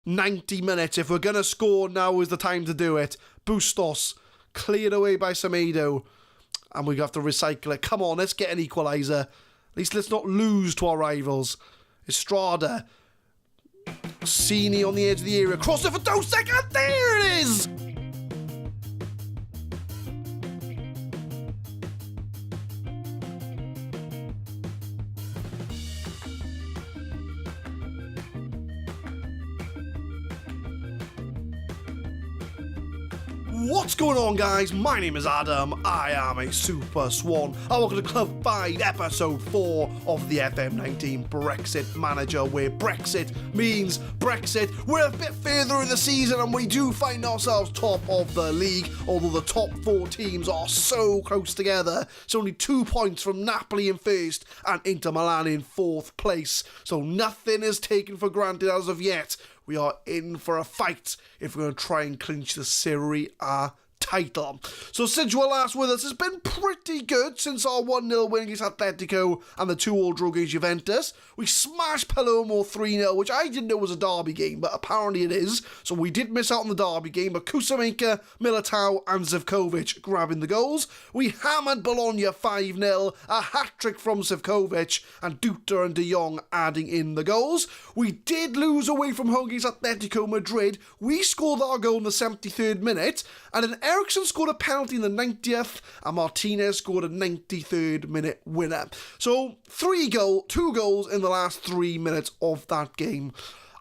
90 minutes. If we're going to score, now is the time to do it. Bustos, cleared away by Semedo. And we have to recycle it. Come on, let's get an equaliser. At least let's not lose to our rivals. Estrada. Cini on the edge of the area. Cross it for Dosek, and there it is! What's going on, guys? My name is Adam. I am a Super Swan. And welcome to Club 5, Episode 4 of the FM19 Brexit Manager, where Brexit means Brexit. We're a bit further in the season and we do find ourselves top of the league, although the top 4 teams are so close together. It's only 2 points from Napoli in first and Inter Milan in 4th place. So nothing is taken for granted as of yet. We are in for a fight if we're going to try and clinch the Serie A title. So since you were last with us, it's been pretty good since our 1-0 win against Atletico and the 2-2 draw against Juventus. We smashed Palermo 3-0, which I didn't know was a derby game, but apparently it is. So we did miss out on the derby game, but Kusamaker, Militao and Zivkovic grabbing the goals. We hammered Bologna 5-0, a hat-trick from Zivkovic, and Duta and De Jong adding in the goals. We did lose away from home against Atletico Madrid. We scored our goal in the 73rd minute, and then Eriksson scored a penalty in the 90th, and Martinez scored a 93rd minute winner. So 2 goals in the last 3 minutes of that game.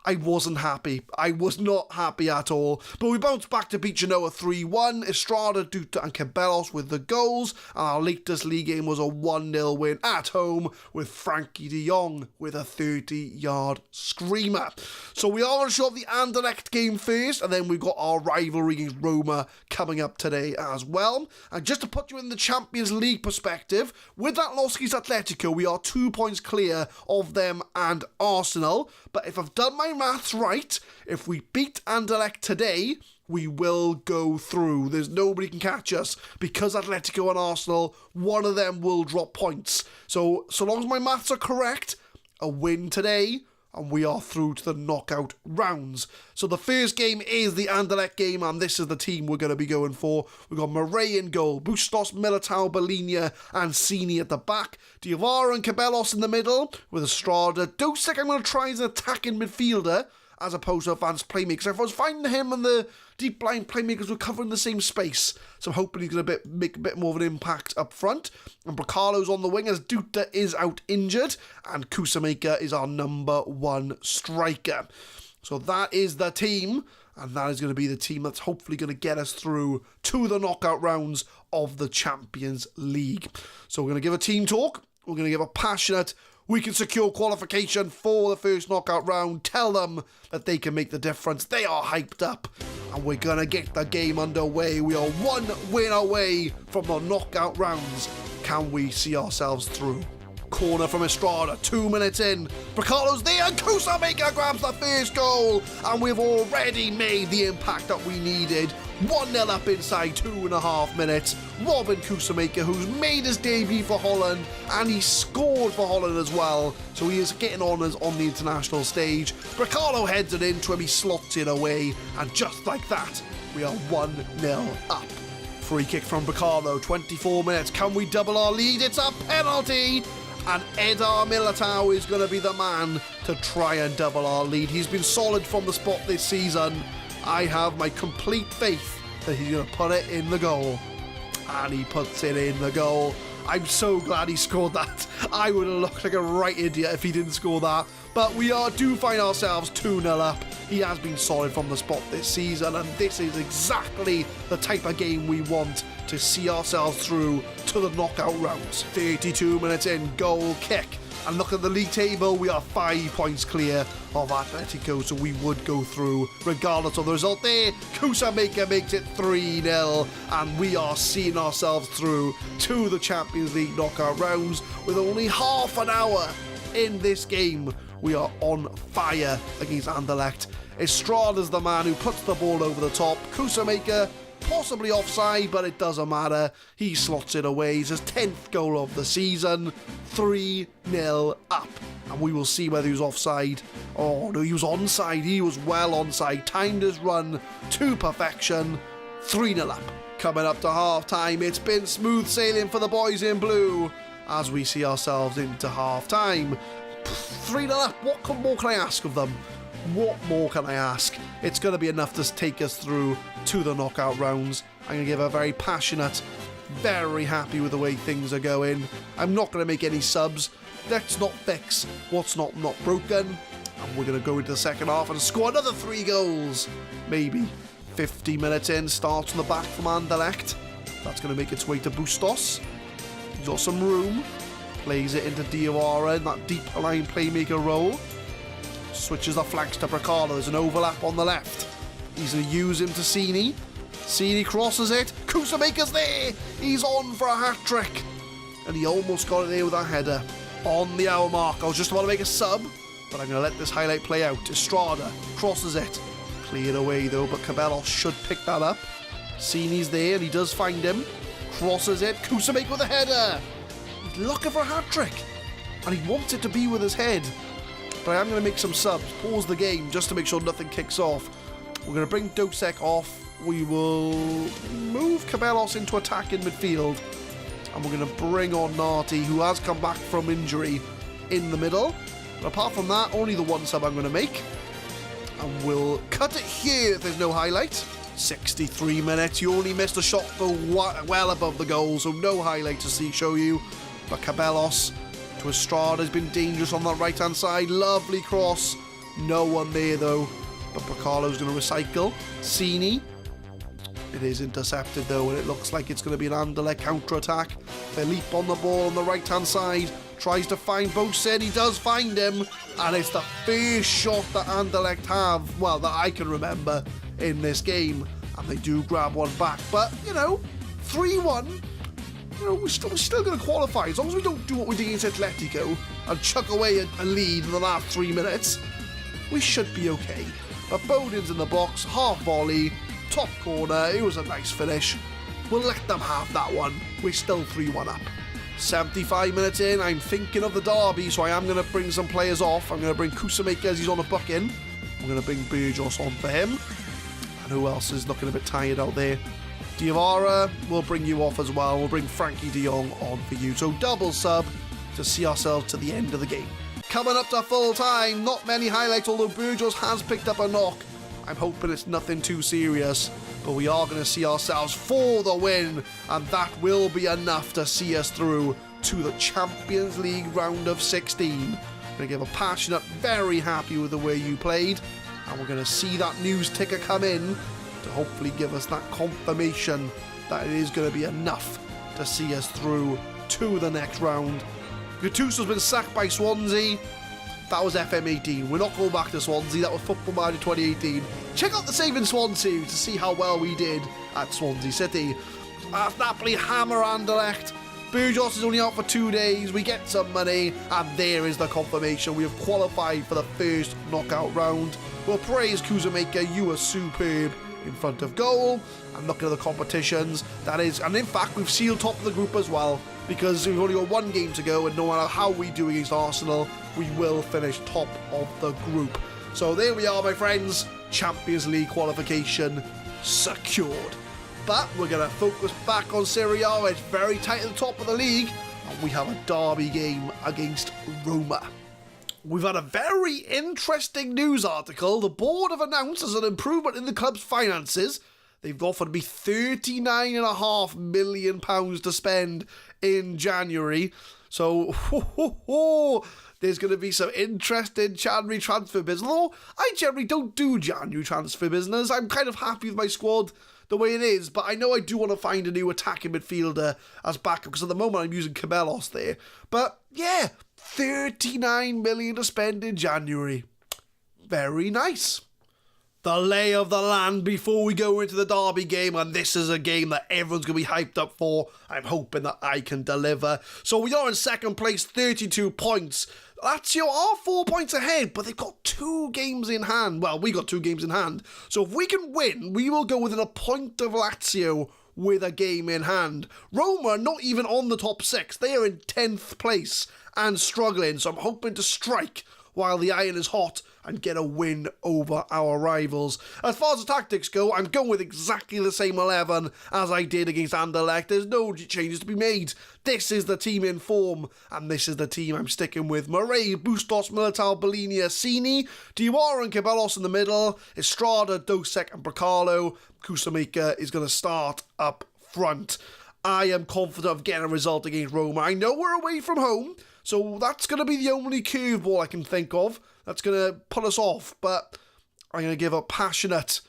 I wasn't happy. I was not happy at all. But we bounced back to beat Genoa 3-1. Estrada, Duta and Cabellos with the goals. And our latest league game was a 1-0 win at home with Frankie de Jong with a 30-yard screamer. So we are going to show up the Anderlecht game first. And then we've got our rivalry against Roma coming up today as well. And just to put you in the Champions League perspective, with that loss against Atletico, we are 2 points clear of them and Arsenal. But if I've done my maths right, if we beat Anderlecht today, we will go through. There's nobody can catch us because Atletico and Arsenal, one of them will drop points. So long as my maths are correct, a win today and we are through to the knockout rounds. So the first game is the Anderlecht game, and this is the team we're going to be going for. We've got Murray in goal, Bustos, Militao, Balinia and Cini at the back, Diawara and Cabellos in the middle, with Estrada. Dosek I'm going to try as an attacking midfielder, as opposed to advanced playmakers. I was finding him and the deep line playmakers were covering the same space, so I'm hoping he's going to make a bit more of an impact up front. And Bracalo's on the wing as Duta is out injured, and Kusamaker is our number 1 striker. So that is the team, and that is going to be the team that's hopefully going to get us through to the knockout rounds of the Champions League. So we're going to give a team talk, we're going to give a passionate "we can secure qualification for the first knockout round," tell them that they can make the difference. They are hyped up, and we're going to get the game underway. We are 1 win away from the knockout rounds. Can we see ourselves through? Corner from Estrada, 2 minutes in. Bracalo's there, and Kusamaker grabs the first goal, and we've already made the impact that we needed. 1-0 up inside 2.5 minutes. Robin Kusamaker, who's made his debut for Holland, and he scored for Holland as well, so he is getting honours on the international stage. Bracalo heads it into him, he slots it away, and just like that, we are 1-0 up. Free kick from Bracalo, 24 minutes. Can we double our lead? It's a penalty! And Eder Militao is going to be the man to try and double our lead. He's been solid from the spot this season. I have my complete faith that he's going to put it in the goal. And he puts it in the goal. I'm so glad he scored that. I would have looked like a right idiot if he didn't score that. But we do find ourselves 2-0 up. He has been solid from the spot this season, and this is exactly the type of game we want to see ourselves through to the knockout rounds. 32 minutes in, goal kick. And look at the league table, we are 5 points clear of Atletico, so we would go through regardless of the result there. Kusamaker makes it 3-0, and we are seeing ourselves through to the Champions League knockout rounds with only half an hour in this game. We are on fire against Anderlecht. Estrada's the man who puts the ball over the top. Kusamaker possibly offside, but it doesn't matter. He slots it away. It's his 10th goal of the season. 3-0 up. And we will see whether he was offside. Oh, no, he was onside. He was well onside. Timed his run to perfection. 3-0 up. Coming up to half-time, it's been smooth sailing for the boys in blue as we see ourselves into half-time. 3-0 up. What more can I ask of them? What more can I ask? It's going to be enough to take us through to the knockout rounds. I'm going to give a very passionate, very happy with the way things are going. I'm not going to make any subs. Let's not fix what's not broken. And we're going to go into the second half and score another 3 goals. Maybe. 50 minutes in, starts on the back from Anderlecht. That's going to make its way to Bustos. He's got some room. Plays it into Diawara in that deep line playmaker role. Switches the flanks to Bracalo. There's an overlap on the left. He's going to use him to Cini. Cini crosses it. Kusamaker's there. He's on for a hat-trick. And he almost got it there with that header. On the hour mark. I was just about to make a sub, but I'm going to let this highlight play out. Estrada crosses it. Cleared away though, but Cabello should pick that up. Cini's there and he does find him. Crosses it. Kusamaker with a header. He's looking for a hat-trick. And he wants it to be with his head. But I am going to make some subs. Pause the game just to make sure nothing kicks off. We're going to bring Dosek off. We will move Cabellos into attack in midfield. And we're going to bring on Nati, who has come back from injury, in the middle. But apart from that, only the one sub I'm going to make. And we'll cut it here if there's no highlight. 63 minutes. You only missed a shot go well above the goal, so no highlight to show you. But Cabellos to Estrada has been dangerous on that right-hand side. Lovely cross. No one there, though. But Bracalo's going to recycle. Cini. It is intercepted, though, and it looks like it's going to be an Anderlecht counter-attack. Felipe on the ball on the right-hand side. Tries to find Bosen. He does find him. And it's the first shot that Anderlecht have, well, that I can remember in this game. And they do grab one back. But, 3-1. We're still going to qualify. As long as we don't do what we did against Atletico and chuck away a lead in the last 3 minutes, we should be okay. But Bowden's in the box, half volley, top corner. It was a nice finish. We'll let them have that one. We're still 3-1 up. 75 minutes in, I'm thinking of the derby, so I am going to bring some players off. I'm going to bring Kusamaker as he's on a buck-in. I'm going to bring Burgos on for him. And who else is looking a bit tired out there? Diawara, we'll bring you off as well. We'll bring Frankie de Jong on for you. So double sub to see ourselves to the end of the game. Coming up to full time, not many highlights, although Burgos has picked up a knock. I'm hoping it's nothing too serious, but we are going to see ourselves for the win, and that will be enough to see us through to the Champions League round of 16. I'm going to give a passionate, very happy with the way you played, and we're going to see that news ticker come in to hopefully give us that confirmation that it is going to be enough to see us through to the next round. Gattuso's been sacked by Swansea. That was FM18. We're not going back to Swansea. That was Football Manager 2018. Check out the Save in Swansea to see how well we did at Swansea City. AS Napoli hammer Anderlecht. Burgos is only out for 2 days. We get some money, and there is the confirmation. We have qualified for the first knockout round. We'll praise Kusamaker. You were superb in front of goal. And looking at the competitions, that is, and in fact, we've sealed top of the group as well, because we've only got 1 game to go, and no matter how we do against Arsenal, we will finish top of the group. So there we are, my friends. Champions League qualification secured. But we're going to focus back on Serie A. It's very tight at the top of the league, and we have a derby game against Roma. We've had a very interesting news article. The board have announced as an improvement in the club's finances, they've offered me £39.5 million to spend in January. So, there's going to be some interesting January transfer business. Although I generally don't do January transfer business. I'm kind of happy with my squad the way it is. But I know I do want to find a new attacking midfielder as backup, because at the moment I'm using Cabellos there. But yeah, £39 million to spend in January. Very nice. The lay of the land before we go into the derby game, and this is a game that everyone's going to be hyped up for. I'm hoping that I can deliver. So we are in second place, 32 points. Lazio are 4 points ahead, but they've got 2 games in hand. Well, we got 2 games in hand. So if we can win, we will go within a point of Lazio with a game in hand. Roma are not even on the top 6. They are in 10th place and struggling. So I'm hoping to strike while the iron is hot and get a win over our rivals. As far as the tactics go, I'm going with exactly the same 11 as I did against Anderlecht. There's no changes to be made. This is the team in form, and this is the team I'm sticking with. Murray, Bustos, Militao, Bellini, Assini, Diawara and Ceballos in the middle, Estrada, Dosek and Bracalo. Kusamaker is going to start up front. I am confident of getting a result against Roma. I know we're away from home, so that's going to be the only curveball I can think of that's going to put us off, but I'm going to give a passionate...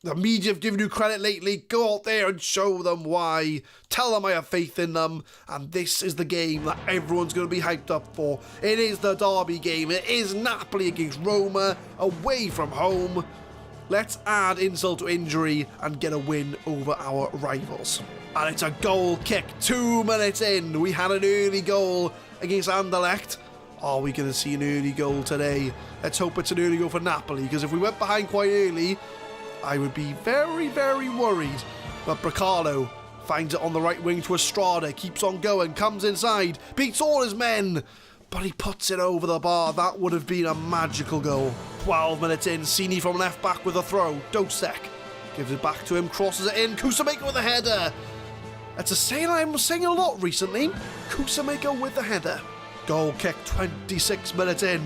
The media have given you credit lately. Go out there and show them why. Tell them I have faith in them. And this is the game that everyone's going to be hyped up for. It is the derby game. It is Napoli against Roma, away from home. Let's add insult to injury and get a win over our rivals. And it's a goal kick 2 minutes in. We had an early goal against Anderlecht. Are we going to see an early goal today? Let's hope it's an early goal for Napoli, because if we went behind quite early, I would be very, very worried. But Bracalo finds it on the right wing to Estrada, keeps on going, comes inside, beats all his men, but he puts it over the bar. That would have been a magical goal. 12 minutes in, Sini from left back with a throw. Dosek gives it back to him, crosses it in, Kusamaker with a header. That's a saying I'm saying a lot recently. Kusamaker with the header. Goal kick 26 minutes in.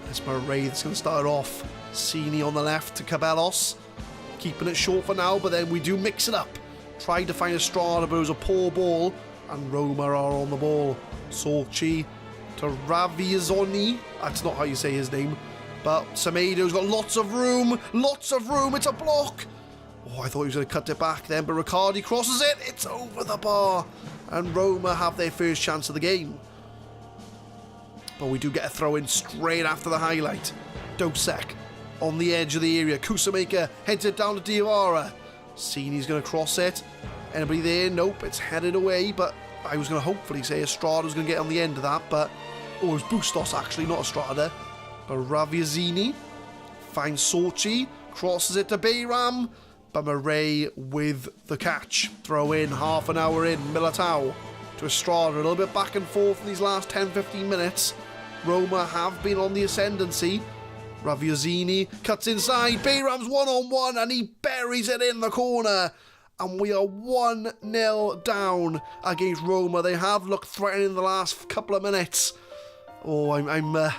It's Murray that's going to start off. Sini on the left to Ceballos. Keeping it short for now, but then we do mix it up. Tried to find Estrada, but it was a poor ball. And Roma are on the ball. Sorchi to Ravizzoni. That's not how you say his name. But Semedo's got lots of room. Lots of room. It's a block. Oh, I thought he was going to cut it back then, but Riccardi crosses it. It's over the bar. And Roma have their first chance of the game. But we do get a throw in straight after the highlight. Dosek on the edge of the area. Kusamaker heads it down to Diawara. Sini's going to cross it. Anybody there? Nope, it's headed away. But I was going to hopefully say Estrada was going to get on the end of that. But, oh, it was Bustos actually, not Estrada. But Ravizzini finds Sorchi. Crosses it to Bayram. But Murray with the catch. Throw in, half an hour in. Militao to Estrada. A little bit back and forth in these last 10-15 minutes. Roma have been on the ascendancy. Ravizzini cuts inside. Bayram's one-on-one and he buries it in the corner. And we are 1-0 down against Roma. They have looked threatening in the last couple of minutes. Oh, I'm a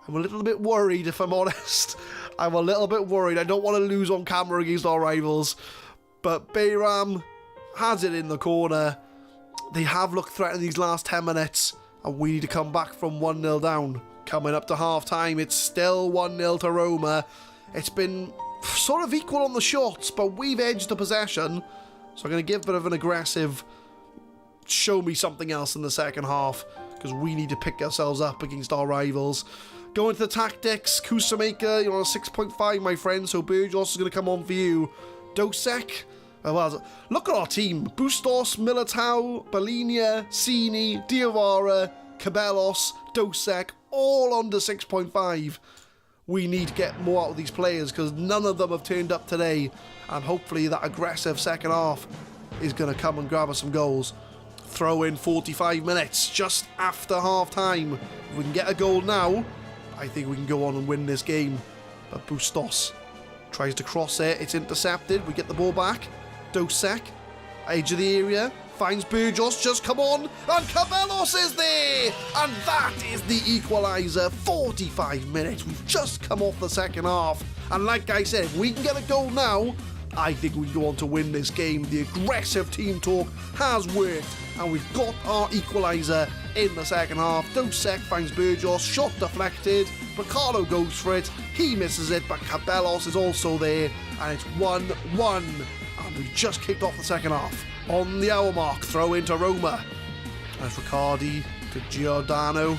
little bit worried, if I'm honest. I'm a little bit worried. I don't want to lose on camera against our rivals. But Bayram has it in the corner. They have looked threatening these last 10 minutes. And we need to come back from 1-0 down. Coming up to half-time, it's still 1-0 to Roma. It's been sort of equal on the shots, but we've edged the possession. So I'm going to give a bit of an aggressive show me something else in the second half, because we need to pick ourselves up against our rivals. Going to the tactics, Kusamaker, you're on a 6.5, my friend, so Burgos is going to come on for you. Dosek. Well, look at our team. Bustos, Militao, Balinia, Sini, Diawara, Ceballos, Dosek, all under 6.5. We need to get more out of these players because none of them have turned up today. And hopefully that aggressive second half is going to come and grab us some goals. Throw in 45 minutes just after half time. If we can get a goal now, I think we can go on and win this game. But Bustos tries to cross it. It's intercepted. We get the ball back. Dosek, edge of the area, finds Burgos, just come on, and Ceballos is there! And that is the equaliser. 45 minutes. We've just come off the second half. And like I said, if we can get a goal now, I think we can go on to win this game. The aggressive team talk has worked, and we've got our equaliser in the second half. Dosek finds Burgos, shot deflected. Ricardo goes for it. He misses it, but Ceballos is also there, and it's 1-1. And we've just kicked off the second half. On the hour mark, throw into Roma. There's Riccardi to Giordano.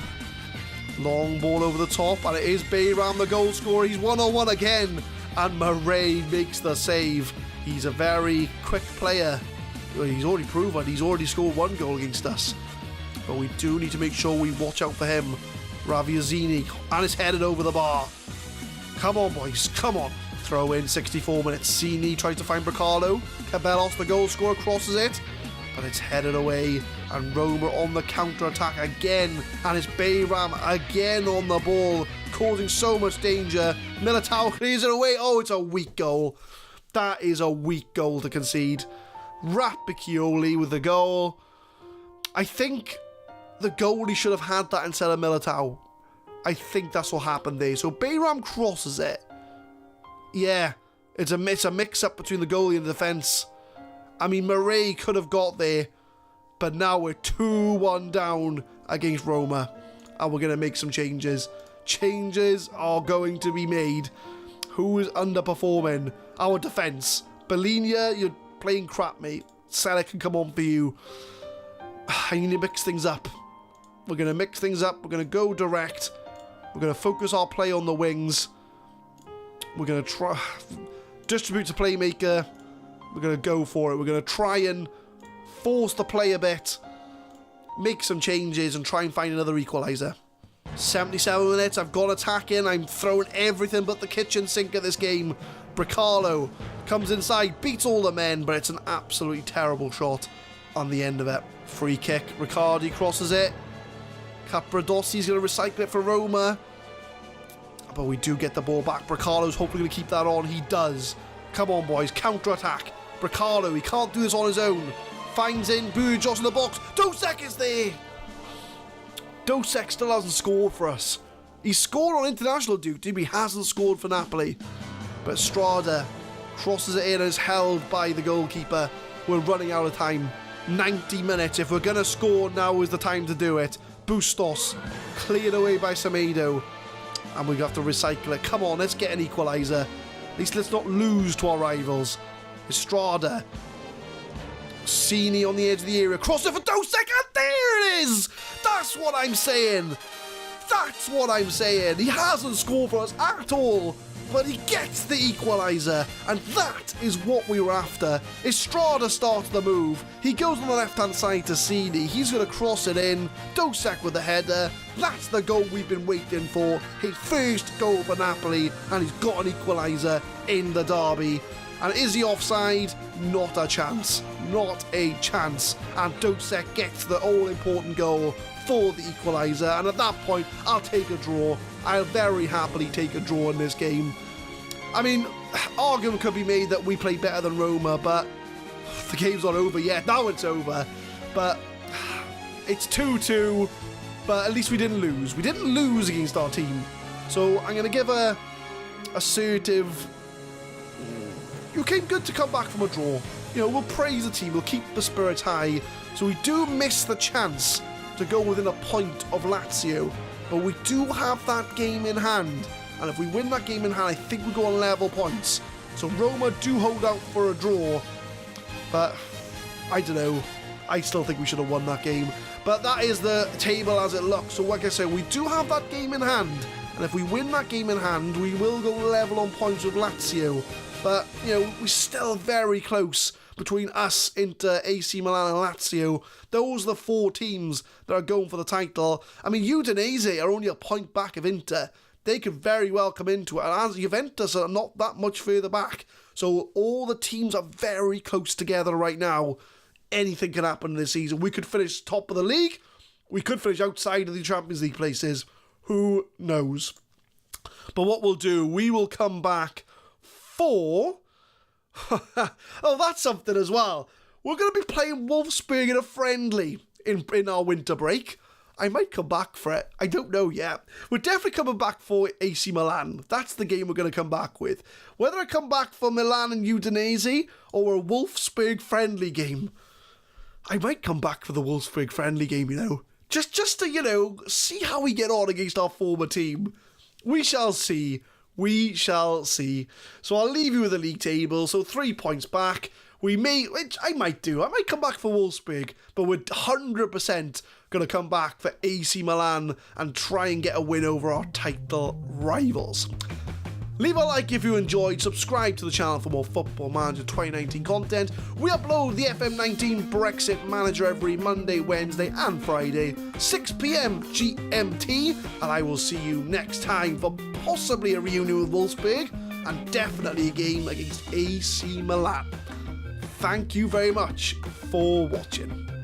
Long ball over the top, and it is Bayram, the goal scorer. He's 1-on-1 again. and Murray makes the save. He's a very quick player. He's already proven he's already scored 1 goal against us. But we do need to make sure we watch out for him. Raviazzini, and it's headed over the bar. Come on, boys, come on. Throw in 64 minutes. Cini tries to find Bricalo. Cabellos, the goal scorer, crosses it. But it's headed away. And Roma on the counter-attack again. And it's Bayram again on the ball, causing so much danger. Militao clears it away. Oh, it's a weak goal. That is a weak goal to concede. Rapicchioli with the goal. I think the goalie should have had that instead of Militao. I think that's what happened there. So Bayram crosses it. Yeah, it's a mix-up between the goalie and the defence. I mean, Murray could have got there, but now we're 2-1 down against Roma, and we're going to make some changes. Changes are going to be made. Who is underperforming? Our defence. Belinia, you're playing crap, mate. Salah can come on for you. I need to mix things up. We're going to mix things up. We're going to go direct. We're going to focus our play on the wings. We're going to try distribute to playmaker. We're going to go for it. We're going to try and force the play a bit. Make some changes and try and find another equaliser. 77 minutes. I've gone attacking. I'm throwing everything but the kitchen sink at this game. Bricalo comes inside, beats all the men, but it's an absolutely terrible shot on the end of it. Free kick. Riccardi crosses it. Capradossi's going to recycle it for Roma. But we do get the ball back. Bricalo's hopefully going to keep that on. He does. Come on, boys. Counter-attack. Bricalo, he can't do this on his own. Finds in. Burgos in the box. Dosek is there. Dosek still hasn't scored for us. He's scored on international duty, but he hasn't scored for Napoli. But Strada crosses it in and is held by the goalkeeper. We're running out of time. 90 minutes. If we're going to score, now is the time to do it. Bustos cleared away by Semedo. And we have to recycle it. Come on, let's get an equaliser. At least let's not lose to our rivals. Estrada. Cini on the edge of the area. Cross it for Dosek. And there it is. That's what I'm saying. That's what I'm saying. He hasn't scored for us at all. But he gets the equaliser, and that is what we were after. Estrada starts the move. He goes on the left-hand side to Cini. He's going to cross it in. Dosek with the header. That's the goal we've been waiting for. His first goal for Napoli, and he's got an equaliser in the derby. And is he offside? Not a chance. Not a chance. And Dosek gets the all-important goal for the equaliser, and at that point, I'll take a draw. I'll very happily take a draw in this game. I mean, argument could be made that we play better than Roma, but the game's not over yet. Now it's over. But it's 2-2, but at least we didn't lose. We didn't lose against our team. So I'm going to give a assertive... You came good to come back from a draw. You know, we'll praise the team. We'll keep the spirits high. So we do miss the chance to go within a point of Lazio. But we do have that game in hand. And if we win that game in hand, I think we go on level points. So Roma do hold out for a draw. But I don't know. I still think we should have won that game. But that is the table as it looks. So like I said, we do have that game in hand. And if we win that game in hand, we will go level on points with Lazio. But, you know, we're still very close between us, Inter, AC Milan and Lazio. Those are the 4 teams that are going for the title. I mean, Udinese are only a point back of Inter. They could very well come into it. And as Juventus are not that much further back. So all the teams are very close together right now. Anything can happen this season. We could finish top of the league. We could finish outside of the Champions League places. Who knows? But what we'll do, we will come back for... oh, that's something as well. We're going to be playing Wolfsburg in a friendly in our winter break. I might come back for it. I don't know yet. We're definitely coming back for AC Milan. That's the game we're going to come back with. Whether I come back for Milan and Udinese or a Wolfsburg friendly game, I might come back for the Wolfsburg friendly game, you know. Just to, you know, see how we get on against our former team. We shall see. We shall see. So I'll leave you with the league table. So 3 points back. We may, which I might do. I might come back for Wolfsburg, but we're 100% going to come back for AC Milan and try and get a win over our title rivals. Leave a like if you enjoyed, subscribe to the channel for more Football Manager 2019 content. We upload the FM19 Brexit Manager every Monday, Wednesday and Friday, 6 PM GMT, and I will see you next time for possibly a reunion with Wolfsburg and definitely a game against AC Milan. Thank you very much for watching.